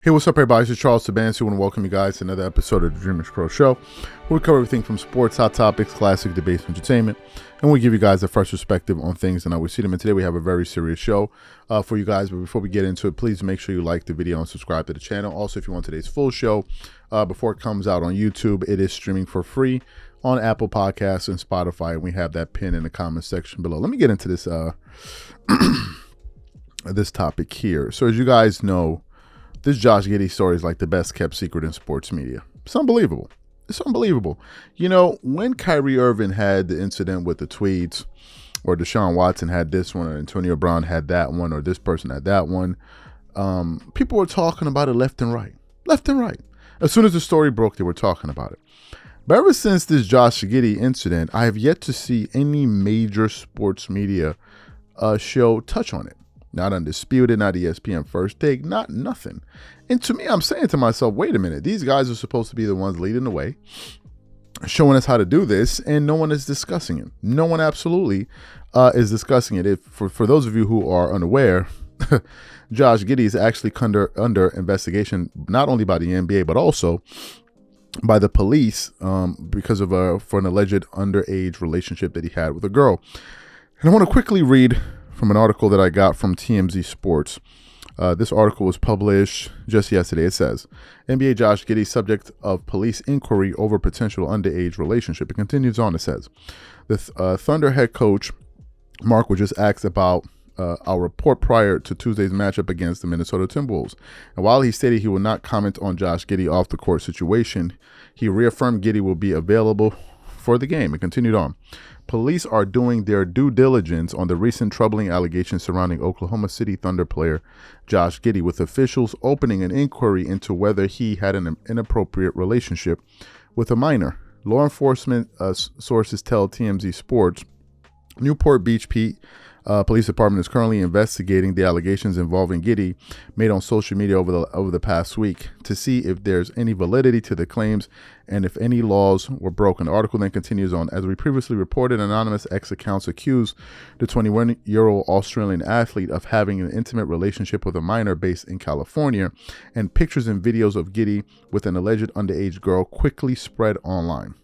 Hey, what's up, everybody? This is Charles Sabansi. I want to welcome you guys to another episode of the DREAMERSPRO show, where we cover everything from sports, hot topics, classic debates, entertainment, and we give you guys a fresh perspective on things and how we see them. And today we have a very serious show for you guys. But before we get into it, please make sure you like the video and subscribe to the channel. Also, if you want today's full show before it comes out on YouTube, it is streaming for free on Apple Podcasts and Spotify. And we have that pinned in the comment section below. Let me get into this this topic here. So as you guys know, this Josh Giddey story is like the best kept secret in sports media. It's unbelievable. It's unbelievable. You know, when Kyrie Irving had the incident with the tweets, or Deshaun Watson had this one, or Antonio Brown had that one, or this person had that one, people were talking about it left and right. Left and right. As soon as the story broke, they were talking about it. But ever since this Josh Giddey incident, I have yet to see any major sports media show touch on it. Not Undisputed, not ESPN First Take, not nothing. And to me, I'm saying to myself, wait a minute, these guys are supposed to be the ones leading the way, showing us how to do this, and no one is discussing it. No one absolutely is discussing it. For those of you who are unaware, Josh Giddey is actually under investigation, not only by the NBA, but also by the police because of for an alleged underage relationship that he had with a girl. And I want to quickly read from an article that I got from TMZ Sports. This article was published just yesterday. It says, NBA Josh Giddey subject of police inquiry over potential underage relationship. It continues on. It says, the Thunder head coach, Mark, was just asked about our report prior to Tuesday's matchup against the Minnesota Timberwolves. And while he stated he will not comment on Josh Giddey off the court situation, he reaffirmed Giddey will be available for the game. It continued on. Police are doing their due diligence on the recent troubling allegations surrounding Oklahoma City Thunder player Josh Giddey, with officials opening an inquiry into whether he had an inappropriate relationship with a minor. Law enforcement sources tell TMZ Sports Newport Beach Police Department is currently investigating the allegations involving Giddey made on social media over the past week to see if there's any validity to the claims and if any laws were broken. The article then continues on. As we previously reported, anonymous X accounts accused the 21-year-old Australian athlete of having an intimate relationship with a minor based in California, and pictures and videos of Giddey with an alleged underage girl quickly spread online.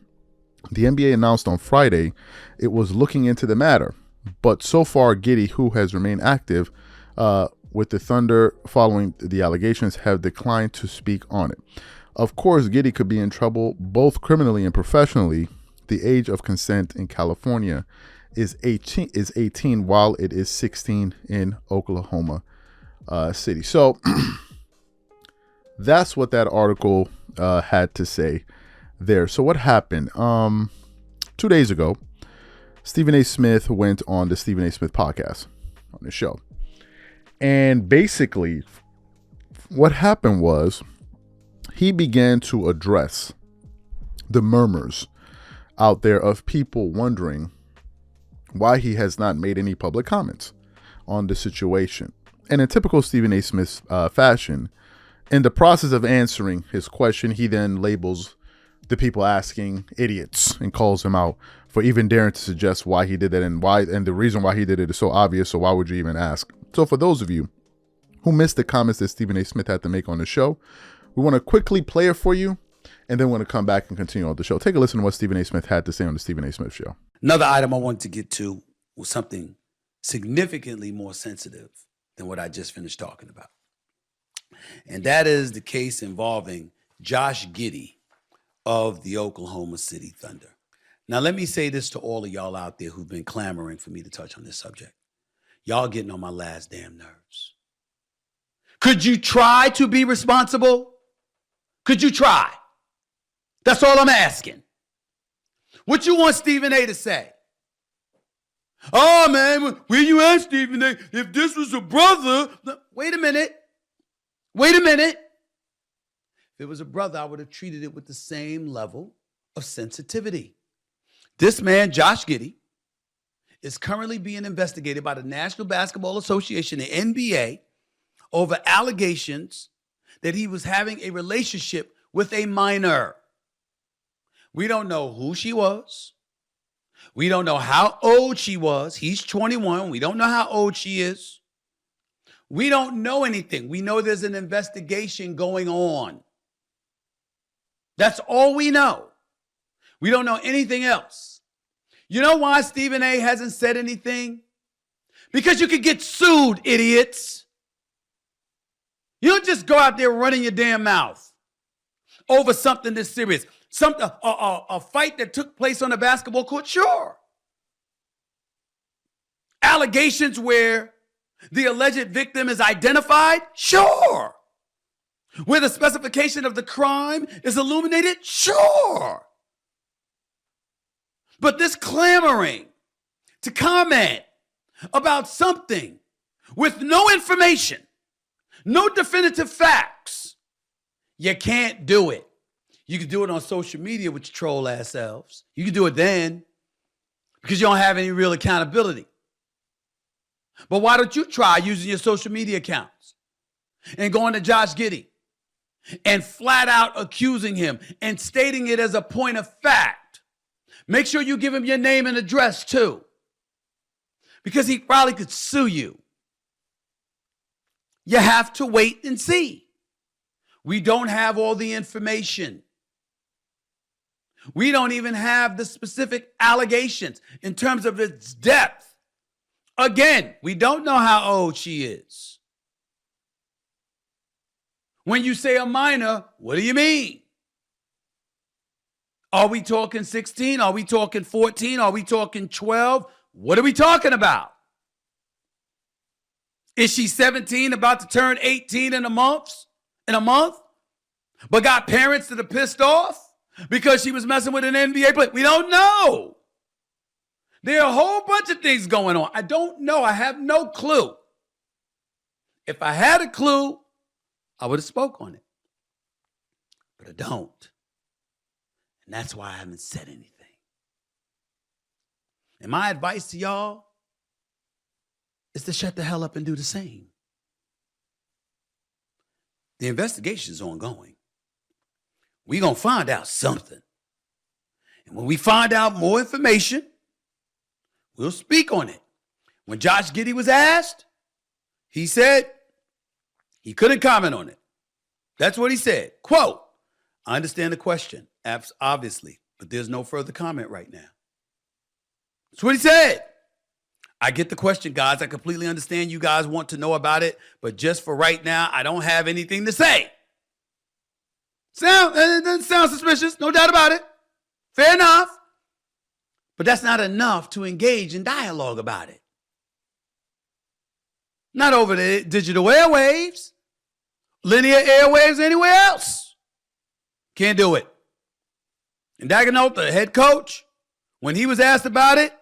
The NBA announced on Friday it was looking into the matter, but so far Giddey, who has remained active with the Thunder following the allegations, have declined to speak on it. Of course, Giddey could be in trouble both criminally and professionally. The age of consent in California is 18 while it is 16 in Oklahoma City. So that's what that article had to say there. So what happened? 2 days ago, Stephen A. Smith went on the Stephen A. Smith podcast on the show. And basically what happened was he began to address the murmurs out there of people wondering why he has not made any public comments on the situation. And in typical Stephen A. Smith fashion, in the process of answering his question, he then labels the people asking idiots and calls them out for even daring to suggest why he did that, and the reason why he did it is so obvious, so why would you even ask? So for those of you who missed the comments that Stephen A. Smith had to make on the show, we want to quickly play it for you, and then we're going to come back and continue on the show. Take a listen to what Stephen A. Smith had to say on the Stephen A. Smith show. Another item I wanted to get to was something significantly more sensitive than what I just finished talking about. And that is the case involving Josh Giddey of the Oklahoma City Thunder. Now, let me say this to all of y'all out there who've been clamoring for me to touch on this subject. Y'all getting on my last damn nerves. Could you try to be responsible? Could you try? That's all I'm asking. What you want Stephen A. to say? Oh, man, when you ask Stephen A. if this was a brother. Wait a minute. Wait a minute. If it was a brother, I would have treated it with the same level of sensitivity. This man, Josh Giddey, is currently being investigated by the National Basketball Association, the NBA, over allegations that he was having a relationship with a minor. We don't know who she was. We don't know how old she was. He's 21. We don't know how old she is. We don't know anything. We know there's an investigation going on. That's all we know. We don't know anything else. You know why Stephen A. hasn't said anything? Because you could get sued, idiots. You don't just go out there running your damn mouth over something this serious. A fight that took place on a basketball court, sure. Allegations where the alleged victim is identified, sure. Where the specification of the crime is illuminated, sure. But this clamoring to comment about something with no information, no definitive facts, you can't do it. You can do it on social media with your troll ass selves. You can do it then because you don't have any real accountability. But why don't you try using your social media accounts and going to Josh Giddey and flat out accusing him and stating it as a point of fact? Make sure you give him your name and address too, because he probably could sue you. You have to wait and see. We don't have all the information. We don't even have the specific allegations in terms of its depth. Again, we don't know how old she is. When you say a minor, what do you mean? Are we talking 16? Are we talking 14? Are we talking 12? What are we talking about? Is she 17, about to turn 18 in a month? But got parents that are pissed off because she was messing with an NBA player? We don't know. There are a whole bunch of things going on. I don't know. I have no clue. If I had a clue, I would have spoke on it. But I don't. And that's why I haven't said anything. And my advice to y'all is to shut the hell up and do the same. The investigation is ongoing. We're going to find out something. And when we find out more information, we'll speak on it. When Josh Giddey was asked, he said he couldn't comment on it. That's what he said. Quote, I understand the question, obviously, but there's no further comment right now. That's what he said. I get the question, guys. I completely understand you guys want to know about it, but just for right now, I don't have anything to say. It doesn't sound suspicious, no doubt about it. Fair enough. But that's not enough to engage in dialogue about it. Not over the digital airwaves, linear airwaves, anywhere else. Can't do it. And Dagenhart, the head coach, when he was asked about it,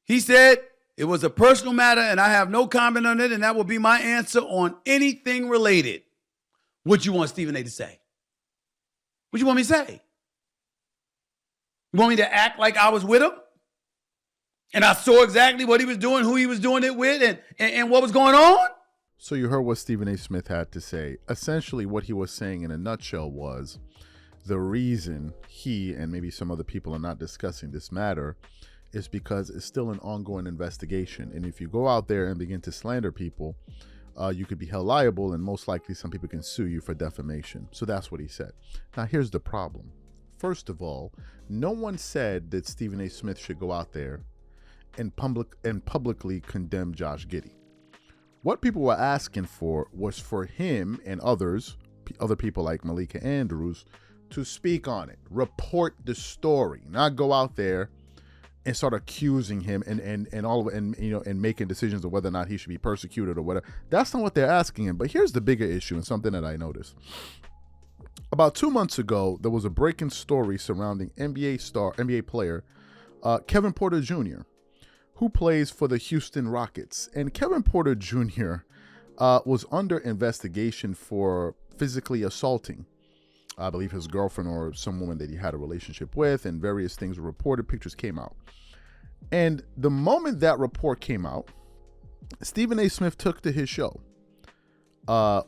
he said it was a personal matter and I have no comment on it, and that will be my answer on anything related. What you want Stephen A. to say? What you want me to say? You want me to act like I was with him? And I saw exactly what he was doing, who he was doing it with, and what was going on? So you heard what Stephen A. Smith had to say. Essentially, what he was saying in a nutshell was the reason he and maybe some other people are not discussing this matter is because it's still an ongoing investigation. And if you go out there and begin to slander people, you could be held liable, and most likely some people can sue you for defamation. So that's what he said. Now, here's the problem. First of all, no one said that Stephen A. Smith should go out there and publicly condemn Josh Giddey. What people were asking for was for him and other people like Malika Andrews to speak on it, report the story, not go out there and start accusing him and making decisions of whether or not he should be persecuted or whatever. That's not what they're asking him. But here's the bigger issue, and something that I noticed. About 2 months ago, there was a breaking story surrounding NBA player Kevin Porter Jr., who plays for the Houston Rockets. And Kevin Porter Jr. Was under investigation for physically assaulting, I believe, his girlfriend or some woman that he had a relationship with, and various things were reported, pictures came out. And the moment that report came out, Stephen A. Smith took to his show.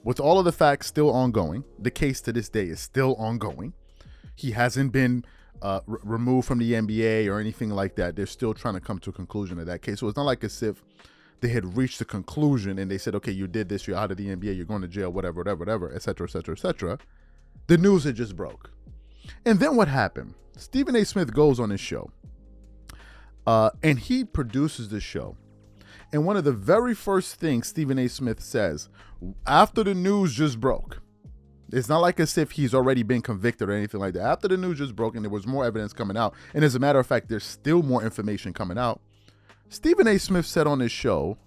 With all of the facts still ongoing, the case to this day is still ongoing. He hasn't been removed from the NBA or anything like that. They're still trying to come to a conclusion of that case. So it's not like as if they had reached a conclusion and they said, okay, you did this, you're out of the NBA, you're going to jail, whatever, et cetera, et cetera, et cetera. The news had just broke. And then what happened? Stephen A. Smith goes on his show and he produces the show. And one of the very first things Stephen A. Smith says after the news just broke, it's not like as if he's already been convicted or anything like that. After the news just broke and there was more evidence coming out, and as a matter of fact, there's still more information coming out, Stephen A. Smith said on his show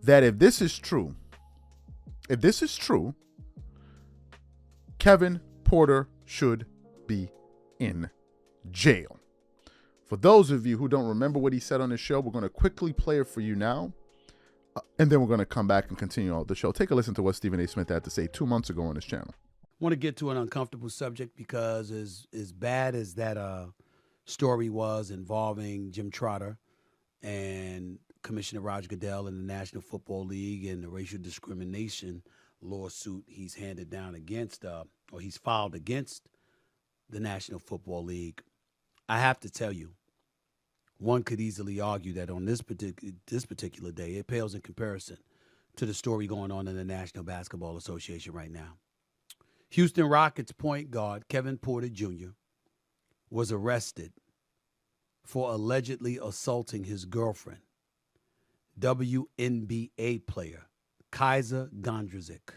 that if this is true, Kevin Porter should be in jail. For those of you who don't remember what he said on his show, we're going to quickly play it for you now, and then we're going to come back and continue on the show. Take a listen to what Stephen A. Smith had to say 2 months ago on his channel. I want to get to an uncomfortable subject because as bad as that story was involving Jim Trotter and Commissioner Roger Goodell in the National Football League and the racial discrimination lawsuit he's handed down against, or he's filed against the National Football League, I have to tell you, one could easily argue that on this particular day, it pales in comparison to the story going on in the National Basketball Association right now. Houston Rockets point guard Kevin Porter Jr. was arrested for allegedly assaulting his girlfriend, WNBA player Kaiser Gondrezick.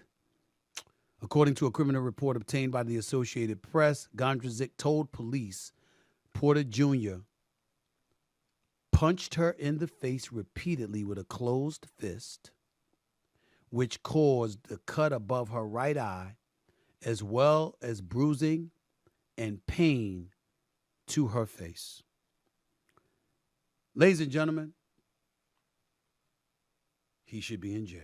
According to a criminal report obtained by the Associated Press, Gondrezick told police Porter Jr. punched her in the face repeatedly with a closed fist, which caused a cut above her right eye, as well as bruising and pain to her face. Ladies and gentlemen, he should be in jail.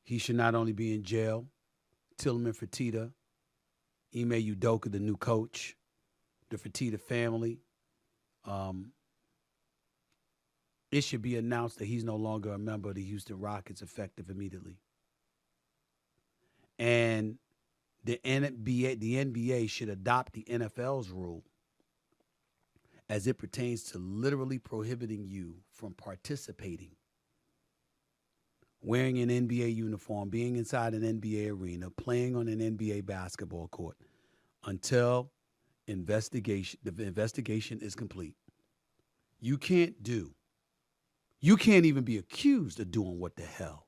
He should not only be in jail, Tillman Fertitta, Ime Udoka, the new coach, the Fertitta family, it should be announced that he's no longer a member of the Houston Rockets effective immediately. And the NBA should adopt the NFL's rule as it pertains to literally prohibiting you from participating, wearing an NBA uniform, being inside an NBA arena, playing on an NBA basketball court until the investigation is complete. You can't even be accused of doing what the hell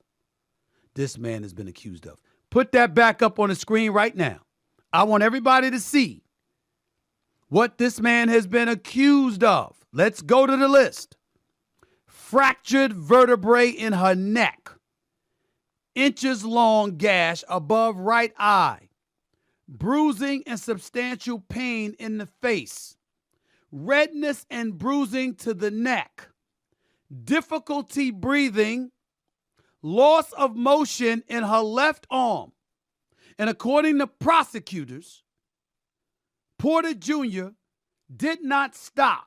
this man has been accused of. Put that back up on the screen right now. I want everybody to see what this man has been accused of. Let's go to the list. Fractured vertebrae in her neck. Inches long gash above right eye. Bruising and substantial pain in the face. Redness and bruising to the neck. Difficulty breathing. Loss of motion in her left arm. And according to prosecutors, Porter Jr. did not stop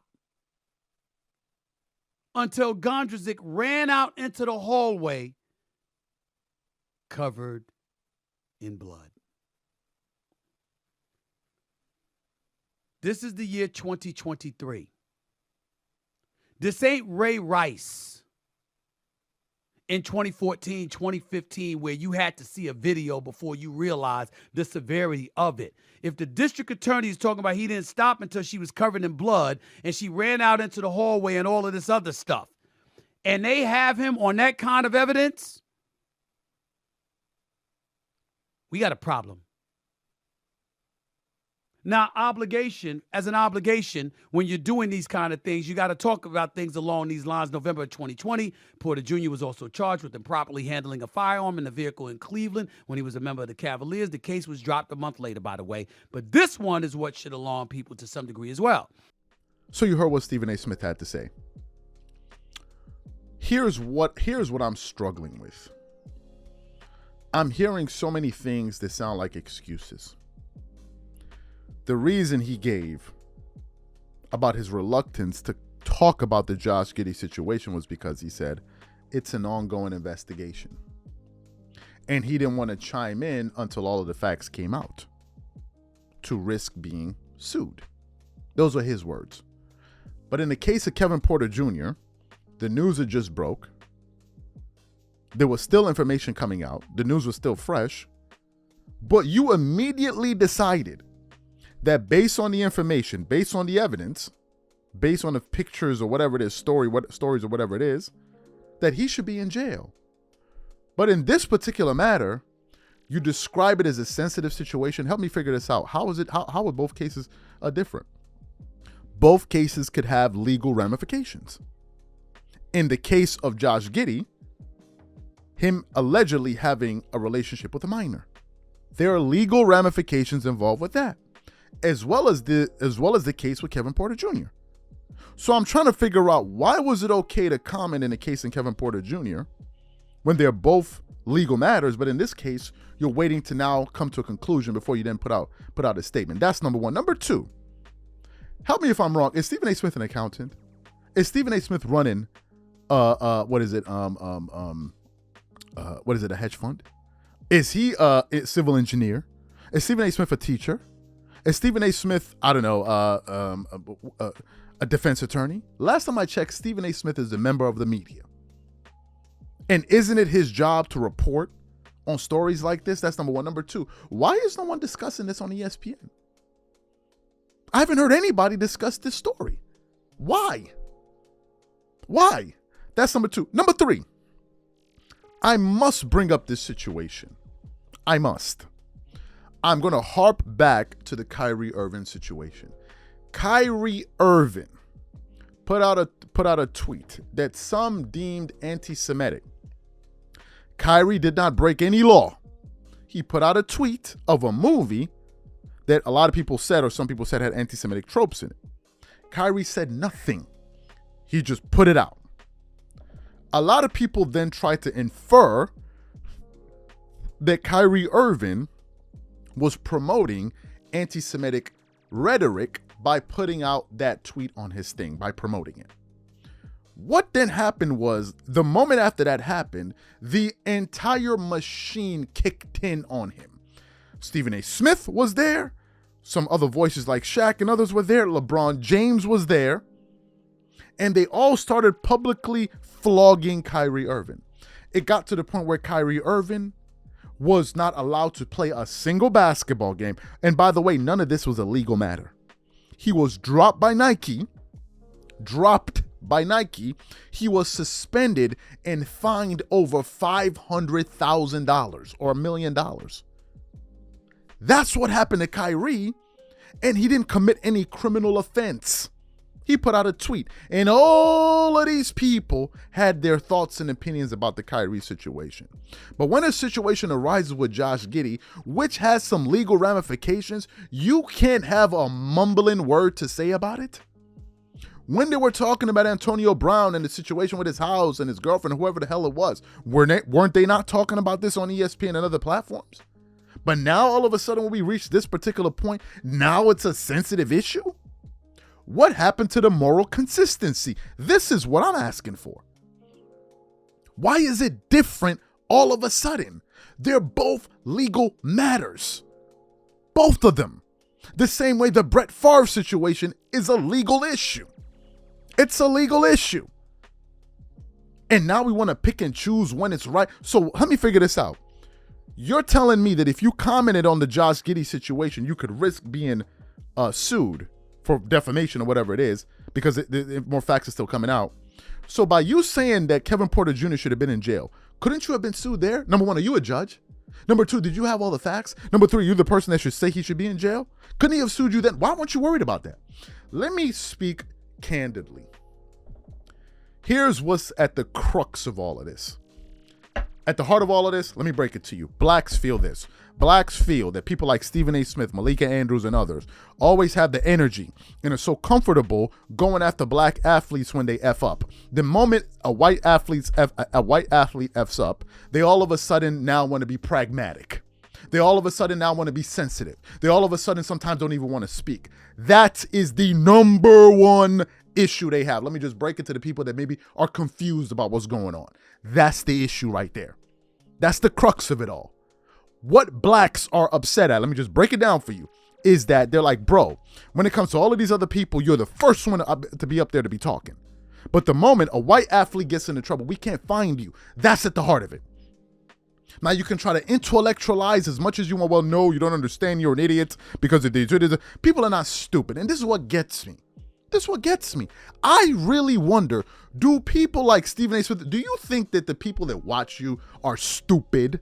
until Gondrezick ran out into the hallway covered in blood. This is the year 2023. This ain't Ray Rice in 2014, 2015, where you had to see a video before you realized the severity of it. If the district attorney is talking about he didn't stop until she was covered in blood and she ran out into the hallway and all of this other stuff, and they have him on that kind of evidence, we got a problem. Now, as an obligation, when you're doing these kind of things, you got to talk about things along these lines. November 2020, Porter Jr. was also charged with improperly handling a firearm in a vehicle in Cleveland when he was a member of the Cavaliers. The case was dropped a month later, by the way. But this one is what should alarm people to some degree as well. So you heard what Stephen A. Smith had to say. Here's what I'm struggling with. I'm hearing so many things that sound like excuses. The reason he gave about his reluctance to talk about the Josh Giddey situation was because he said it's an ongoing investigation. And he didn't want to chime in until all of the facts came out to risk being sued. Those are his words. But in the case of Kevin Porter Jr., The news had just broke. There was still information coming out. The news was still fresh. But you immediately decided that based on the information, based on the evidence, based on the pictures or whatever it is, stories or whatever it is, that he should be in jail. But in this particular matter, you describe it as a sensitive situation. Help me figure this out. How are both cases different? Both cases could have legal ramifications. In the case of Josh Giddey, him allegedly having a relationship with a minor, there are legal ramifications involved with that, as well as the case with Kevin Porter Jr. So I'm trying to figure out, why was it okay to comment in the case in Kevin Porter Jr. when they're both legal matters, but in this case you're waiting to now come to a conclusion before you then put out a statement? That's number one. Number two, help me if I'm wrong. Is Stephen A. Smith an accountant? Is Stephen A. Smith running a hedge fund? Is he a civil engineer? Is Stephen A. Smith a teacher? Is Stephen A. Smith, I don't know, a defense attorney? Last time I checked, Stephen A. Smith is a member of the media. And isn't it his job to report on stories like this? That's number one. Number two, why is no one discussing this on ESPN? I haven't heard anybody discuss this story. Why? That's number two. Number three, I must bring up this situation. I must. I'm going to harp back to the Kyrie Irving situation. Kyrie Irving put out a tweet that some deemed anti-Semitic. Kyrie did not break any law. He put out a tweet of a movie that a lot of people said, or some people said, had anti-Semitic tropes in it. Kyrie said nothing. He just put it out. A lot of people then tried to infer that Kyrie Irving was promoting anti-Semitic rhetoric by putting out that tweet on his thing, by promoting it. What then happened was, the moment after that happened, the entire machine kicked in on him. Stephen A. Smith was there. Some other voices like Shaq and others were there. LeBron James was there. And they all started publicly flogging Kyrie Irving. It got to the point where Kyrie Irving was not allowed to play a single basketball game. And by the way, none of this was a legal matter. He was dropped by Nike. He was suspended and fined over $500,000 or $1 million. That's what happened to Kyrie. And he didn't commit any criminal offense. He put out a tweet, and all of these people had their thoughts and opinions about the Kyrie situation. But when a situation arises with Josh Giddey, which has some legal ramifications, you can't have a mumbling word to say about it. When they were talking about Antonio Brown and the situation with his house and his girlfriend, whoever the hell it was, weren't they not talking about this on ESPN and other platforms? But now all of a sudden when we reach this particular point, now it's a sensitive issue? What happened to the moral consistency? This is what I'm asking for. Why is it different all of a sudden? They're both legal matters. Both of them. The same way the Brett Favre situation is a legal issue. It's a legal issue. And now we want to pick and choose when it's right. So let me figure this out. You're telling me that if you commented on the Josh Giddey situation, you could risk being sued for defamation or whatever it is, because more facts are still coming out. So by you saying that Kevin Porter Jr. should have been in jail, couldn't you have been sued there? Number one, are you a judge? Number two, did you have all the facts? Number three, you're the person that should say he should be in jail? Couldn't he have sued you then? Why weren't you worried about that? Let me speak candidly. Here's what's at the crux of all of this. At the heart of all of this, let me break it to you. Blacks feel this. Blacks feel that people like Stephen A. Smith, Malika Andrews, and others always have the energy and are so comfortable going after black athletes when they F up. The moment a white athlete Fs up, they all of a sudden now want to be pragmatic. They all of a sudden now want to be sensitive. They all of a sudden sometimes don't even want to speak. That is the number one issue they have. Let me just break it to the people that maybe are confused about what's going on. That's the issue right there. That's the crux of it all. What blacks are upset at, let me just break it down for you, is that they're like, bro, when it comes to all of these other people, you're the first one to be up there to be talking. But the moment a white athlete gets into trouble, we can't find you. That's at the heart of it. Now, you can try to intellectualize as much as you want. Well, no, you don't understand. You're an idiot because of these. People are not stupid. And this is what gets me. I really wonder, do people like Stephen A. Smith, do you think that the people that watch you are stupid?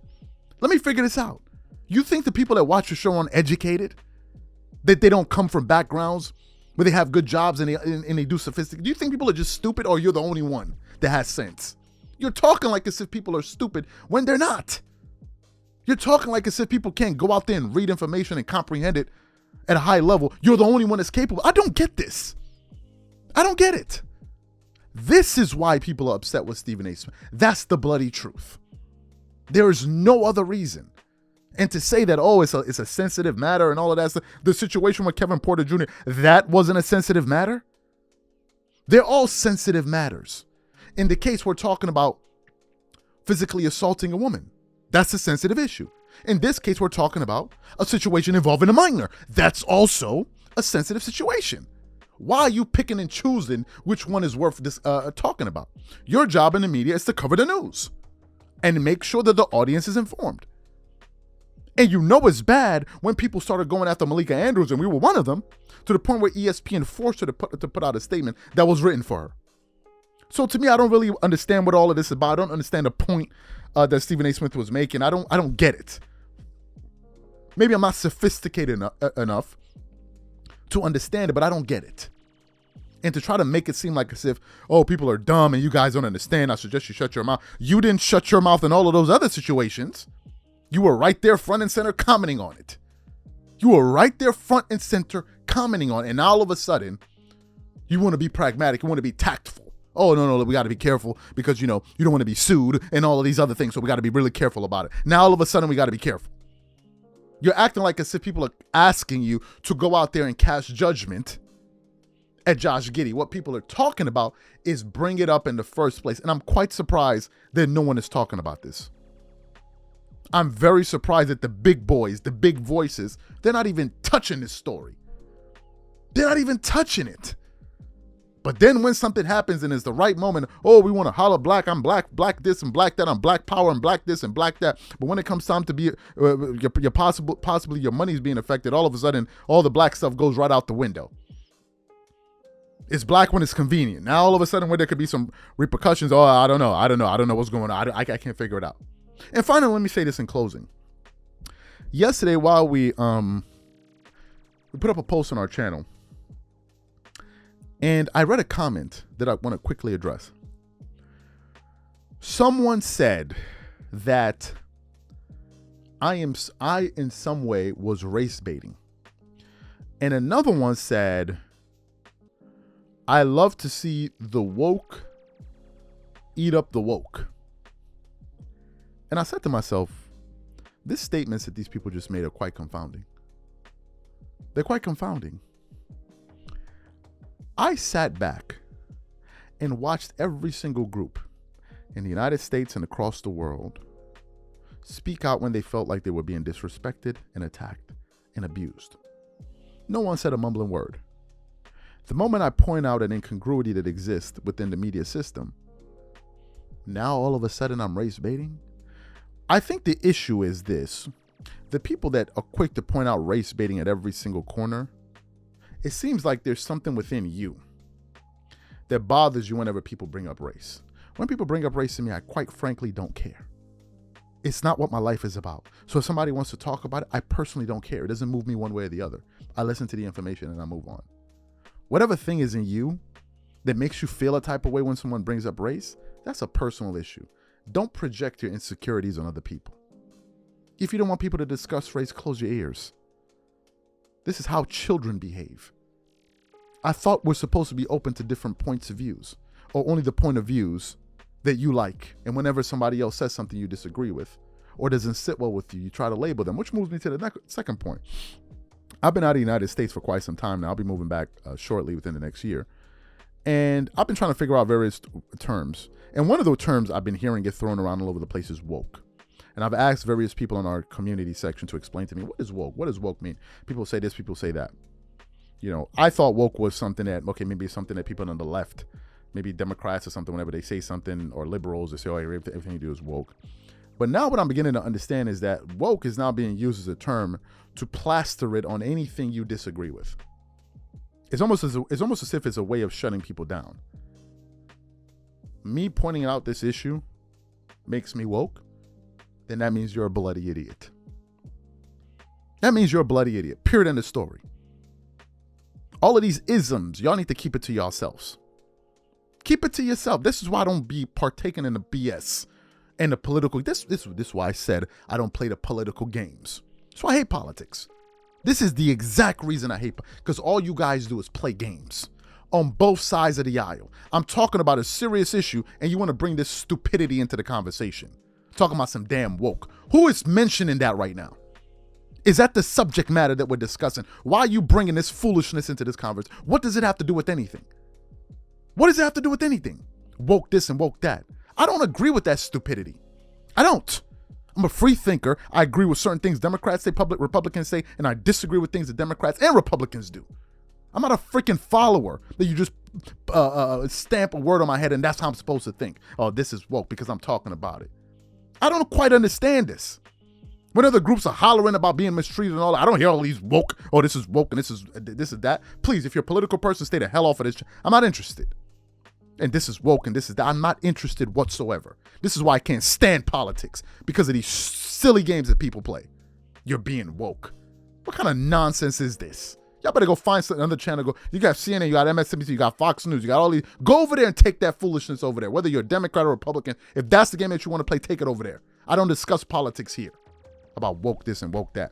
Let me figure this out. You think the people that watch your show are uneducated? That they don't come from backgrounds where they have good jobs and they do sophisticated? Do you think people are just stupid, or you're the only one that has sense? You're talking like as if people are stupid when they're not. You're talking like as if people can't go out there and read information and comprehend it at a high level. You're the only one that's capable. I don't get this. I don't get it. This is why people are upset with Stephen A. Smith. That's the bloody truth. There is no other reason. And to say that, oh, it's a sensitive matter and all of that stuff, the situation with Kevin Porter Jr., that wasn't a sensitive matter? They're all sensitive matters. In the case we're talking about physically assaulting a woman, that's a sensitive issue. In this case, we're talking about a situation involving a minor. That's also a sensitive situation. Why are you picking and choosing which one is worth talking about? Your job in the media is to cover the news and make sure that the audience is informed. And you know it's bad when people started going after Malika Andrews, and we were one of them, to the point where ESPN forced her to put out a statement that was written for her. So to me, I don't really understand what all of this is about. I don't understand the point that Stephen A. Smith was making. I don't get it. Maybe I'm not sophisticated enough to understand it, but I don't get it. And to try to make it seem like as if, oh, people are dumb and you guys don't understand, I suggest you shut your mouth. You didn't shut your mouth in all of those other situations. You were right there front and center commenting on it. You were right there front and center commenting on it. And all of a sudden, you want to be pragmatic. You want to be tactful. Oh, no, we got to be careful because, you don't want to be sued and all of these other things. So we got to be really careful about it. Now, all of a sudden, we got to be careful. You're acting like as if people are asking you to go out there and cast judgment at Josh Giddey. What people are talking about is bring it up in the first place. And I'm quite surprised that no one is talking about this. I'm very surprised that the big boys, the big voices, they're not even touching this story. They're not even touching it. But then when something happens and it's the right moment, oh, we want to holler black, I'm black this and black that, I'm black power and black this and black that. But when it comes time to be your possibly your money's being affected, all of a sudden, all the black stuff goes right out the window. It's black when it's convenient. Now, all of a sudden, where there could be some repercussions, oh, I don't know what's going on. I can't figure it out. And finally, let me say this in closing. Yesterday, while we put up a post on our channel, and I read a comment that I want to quickly address. Someone said that I in some way was race baiting. And another one said, I love to see the woke eat up the woke. And I said to myself, these statements that these people just made are quite confounding. They're quite confounding. I sat back and watched every single group in the United States and across the world speak out when they felt like they were being disrespected and attacked and abused. No one said a mumbling word. The moment I point out an incongruity that exists within the media system, now all of a sudden I'm race baiting? I think the issue is this. The people that are quick to point out race baiting at every single corner, it seems like there's something within you that bothers you whenever people bring up race. When people bring up race to me, I quite frankly don't care. It's not what my life is about. So if somebody wants to talk about it, I personally don't care. It doesn't move me one way or the other. I listen to the information and I move on. Whatever thing is in you that makes you feel a type of way when someone brings up race, that's a personal issue. Don't project your insecurities on other people. If you don't want people to discuss race, close your ears. This is how children behave. I thought we're supposed to be open to different points of views, or only the point of views that you like. And whenever somebody else says something you disagree with or doesn't sit well with you, you try to label them, which moves me to the second point. I've been out of the United States for quite some time now. I'll be moving back shortly within the next year. And I've been trying to figure out various terms. And one of those terms I've been hearing get thrown around all over the place is woke. And I've asked various people in our community section to explain to me, what is woke? What does woke mean? People say this, people say that. I thought woke was something that, okay, maybe something that people on the left maybe Democrats or something, whenever they say something, or liberals, they say, oh, everything you do is woke. But now what I'm beginning to understand is that woke is now being used as a term to plaster it on anything you disagree with. It's almost as if it's a way of shutting people down. Me pointing out this issue makes me woke, then that means you're a bloody idiot. That means you're a bloody idiot. Period. End of story. All of these isms, y'all need to keep it to yourselves. Keep it to yourself. This is why I don't be partaking in the BS and the political. This is why I said I don't play the political games. That's why I hate politics. This is the exact reason I hate, because all you guys do is play games on both sides of the aisle. I'm talking about a serious issue, and you want to bring this stupidity into the conversation. Talking about some damn woke. Who is mentioning that right now? Is that the subject matter that we're discussing? Why are you bringing this foolishness into this conversation? What does it have to do with anything? What does it have to do with anything? Woke this and woke that. I don't agree with that stupidity. I don't. I'm a free thinker. I agree with certain things Democrats say, Republicans say, and I disagree with things that Democrats and Republicans do. I'm not a freaking follower that you just stamp a word on my head and that's how I'm supposed to think. Oh, this is woke because I'm talking about it. I don't quite understand this. When other groups are hollering about being mistreated and all that, I don't hear all these woke, oh, this is woke and this is that. Please, if you're a political person, stay the hell off of this. I'm not interested. And this is woke and this is that. I'm not interested whatsoever. This is why I can't stand politics, because of these silly games that people play. You're being woke. What kind of nonsense is this? Y'all better go find another channel. Go. You got CNN, you got MSNBC, you got Fox News, you got all these. Go over there and take that foolishness over there. Whether you're a Democrat or Republican, if that's the game that you want to play, take it over there. I don't discuss politics here about woke this and woke that.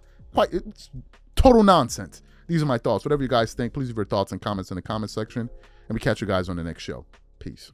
It's total nonsense. These are my thoughts. Whatever you guys think, please leave your thoughts and comments in the comment section. And we catch you guys on the next show. Peace.